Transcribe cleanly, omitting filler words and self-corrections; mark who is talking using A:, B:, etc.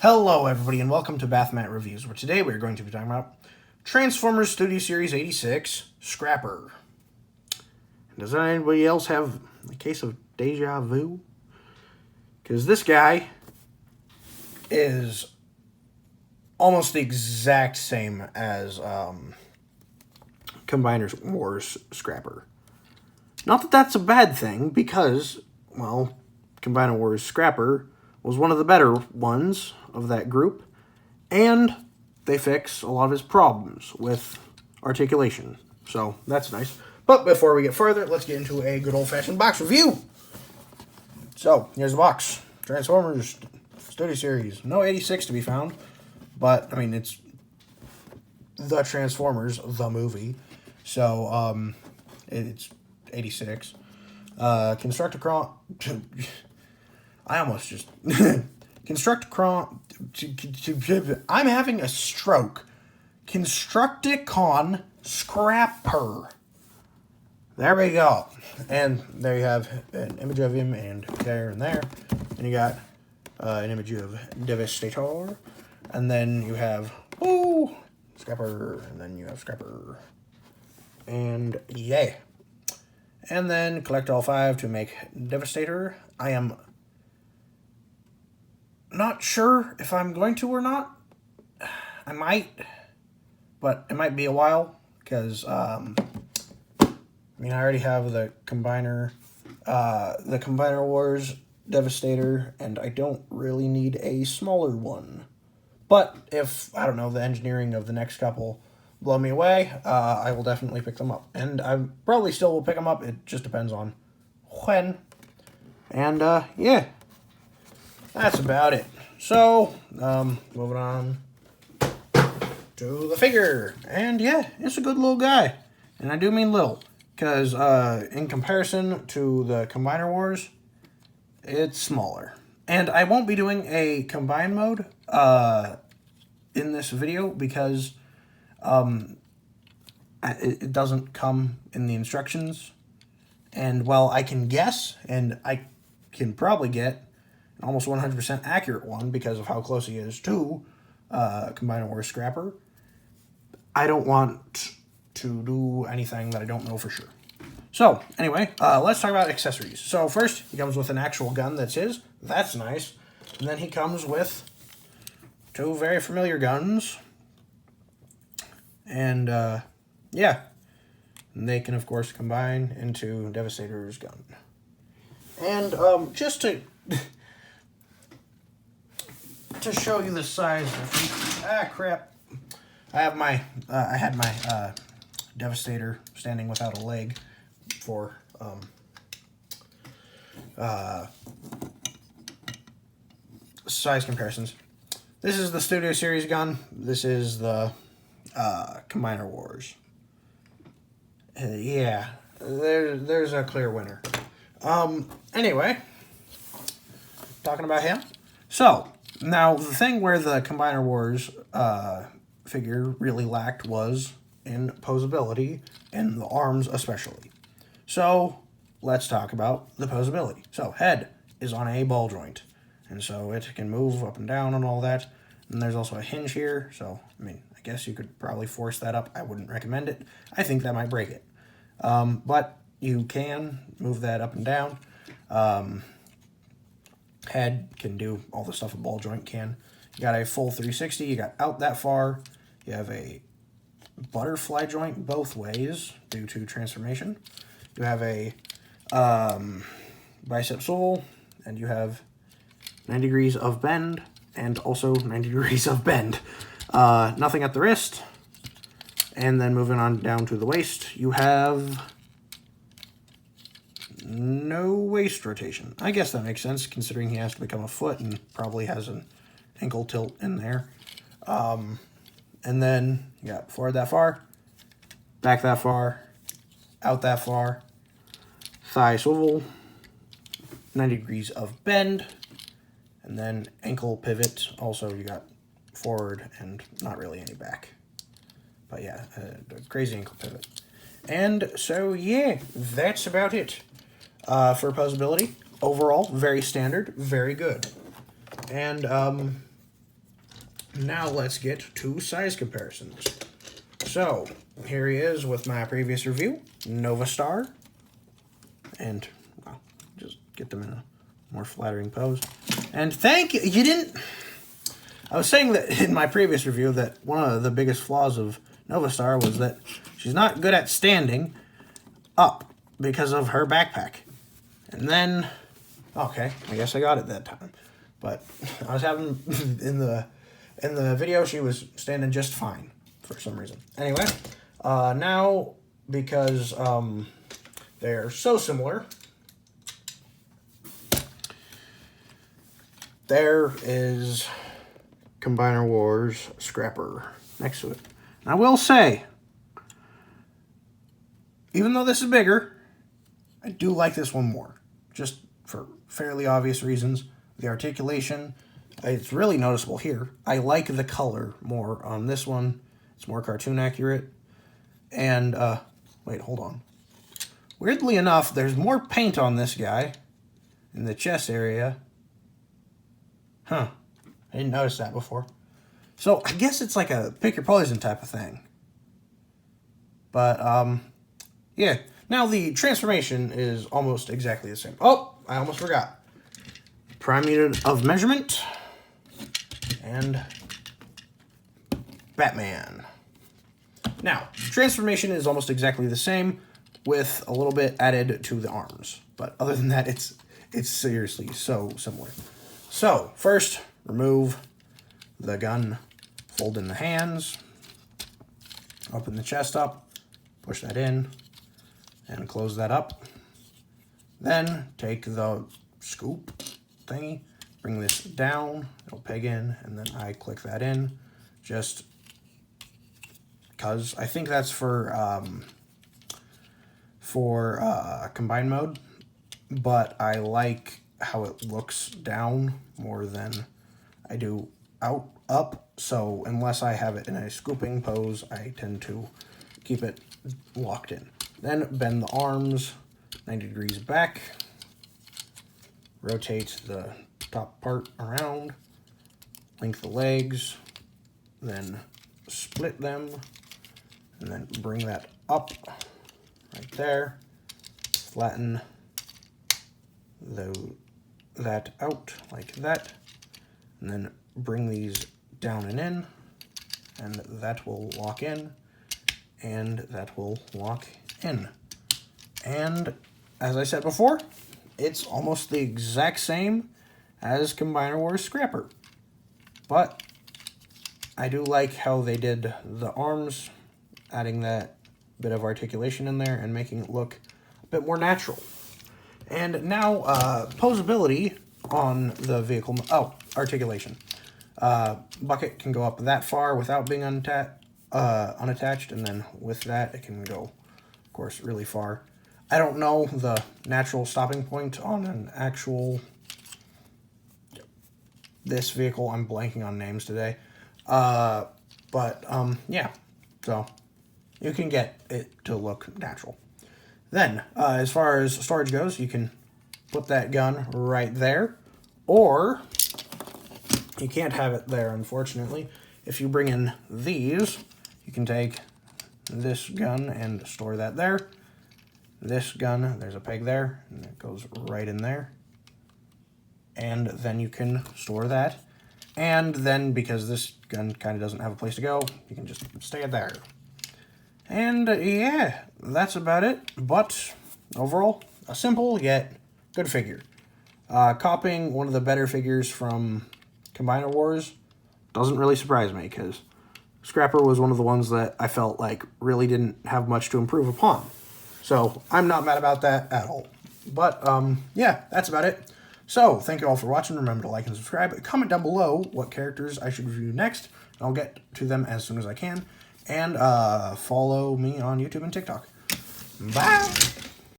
A: Hello, everybody, and welcome to Bathmat Reviews, where today we're going to be talking about Transformers Studio Series 86 Scrapper. Does anybody else have a case of deja vu? Because this guy is almost the exact same as Combiner Wars Scrapper. Not that that's a bad thing, because, well, Combiner Wars Scrapper was one of the better ones of that group, and they fix a lot of his problems with articulation. So that's nice. But before we get further, let's get into a good old-fashioned box review. So here's the box. Transformers Studio Series. No 86 to be found, but I mean it's the Transformers, the movie. So it's 86. Constructicron. I almost just Constructicron. I'm having a stroke. Constructicon Scrapper. There we go. And there you have an image of him, and there and there. And you got an image of Devastator. And then you have Scrapper. And then you have Scrapper. And yay. And then collect all 5 to make Devastator. I am not sure if I'm going to or not. I might, but it might be a while, because I already have the Combiner Wars Devastator, and I don't really need a smaller one. But if, I don't know, the engineering of the next couple blow me away, I will definitely pick them up. And I probably still will pick them up. It just depends on when. And, yeah. That's about it. So, moving on to the figure. And yeah, it's a good little guy. And I do mean little. Because in comparison to the Combiner Wars, it's smaller. And I won't be doing a combine mode in this video because it doesn't come in the instructions. And while I can guess, and I can probably get an almost 100% accurate one because of how close he is to Combiner Wars Scrapper, I don't want to do anything that I don't know for sure. So, anyway, let's talk about accessories. So, first, he comes with an actual gun that's his. That's nice. And then he comes with 2 very familiar guns. And, yeah. And they can, of course, combine into Devastator's gun. And, just to show you the size of crap. I had my Devastator standing without a leg for size comparisons. This is the Studio Series gun. This is the Combiner Wars. Yeah, there's a clear winner. Anyway, talking about him. So, now the thing where the Combiner Wars figure really lacked was in posability, and the arms especially. So, let's talk about the posability. So, head is on a ball joint, and so it can move up and down and all that. And there's also a hinge here, so, I guess you could probably force that up. I wouldn't recommend it. I think that might break it. But you can move that up and down. Head can do all the stuff a ball joint can. You got a full 360. You got out that far. You have a butterfly joint both ways due to transformation. You have a bicep swivel, and you have 90 degrees of bend, and also 90 degrees of bend. Nothing at the wrist. And then moving on down to the waist, you have no waist rotation. I guess that makes sense, considering he has to become a foot and probably has an ankle tilt in there. And then you got forward that far, back that far, out that far, thigh swivel, 90 degrees of bend, and then ankle pivot. Also, you got forward and not really any back. But yeah, crazy ankle pivot. And so, yeah, that's about it. For posability, overall, very standard, very good. And Now let's get to size comparisons. So, here he is with my previous review, Nova Star. And, well, just get them in a more flattering pose. And thank you, you didn't... I was saying that in my previous review that one of the biggest flaws of Nova Star was that she's not good at standing up because of her backpack. And then, okay, I guess I got it that time. But I was having, in the video, she was standing just fine for some reason. Anyway, now, because they're so similar, there is Combiner Wars Scrapper next to it. And I will say, even though this is bigger, I do like this one more, just for fairly obvious reasons. The articulation, it's really noticeable here. I like the color more on this one. It's more cartoon accurate. And, wait, hold on. Weirdly enough, there's more paint on this guy in the chest area. Huh. I didn't notice that before. So, I guess it's like a pick your poison type of thing. But, yeah. Now, the transformation is almost exactly the same. Oh, I almost forgot. Prime unit of measurement. And Batman. Now, transformation is almost exactly the same, with a little bit added to the arms. But other than that, it's seriously so similar. So, first, remove the gun, fold in the hands, open the chest up, push that in, and close that up. Then, take the scoop thingy, bring this down, it'll peg in, and then I click that in, just because I think that's for combine mode, but I like how it looks down more than I do up, so unless I have it in a scooping pose, I tend to keep it locked in. Then bend the arms 90 degrees back, rotate the top part around, link the legs, then split them, and then bring that up right there, flatten that out like that, and then bring these down and in, and that will lock in, and that will lock in. And as I said before, it's almost the exact same as Combiner Wars Scrapper. But I do like how they did the arms, adding that bit of articulation in there and making it look a bit more natural. And now, posability on the vehicle. Oh, articulation. Bucket can go up that far without being unattached, and then with that, it can go, of course, really far. I don't know the natural stopping point on an actual... this vehicle. I'm blanking on names today. Yeah. So, you can get it to look natural. Then, as far as storage goes, you can put that gun right there, or you can't have it there, unfortunately. If you bring in these, you can take this gun and store that there. This gun, there's a peg there, and it goes right in there. And then you can store that. And then, because this gun kind of doesn't have a place to go, you can just stay it there. And yeah, that's about it. But overall, a simple yet good figure. Copying one of the better figures from Combiner Wars doesn't really surprise me, because Scrapper was one of the ones that I felt like really didn't have much to improve upon. So I'm not mad about that at all. But yeah, that's about it. So thank you all for watching. Remember to like and subscribe. Comment down below what characters I should review next. I'll get to them as soon as I can. And follow me on YouTube and TikTok. Bye!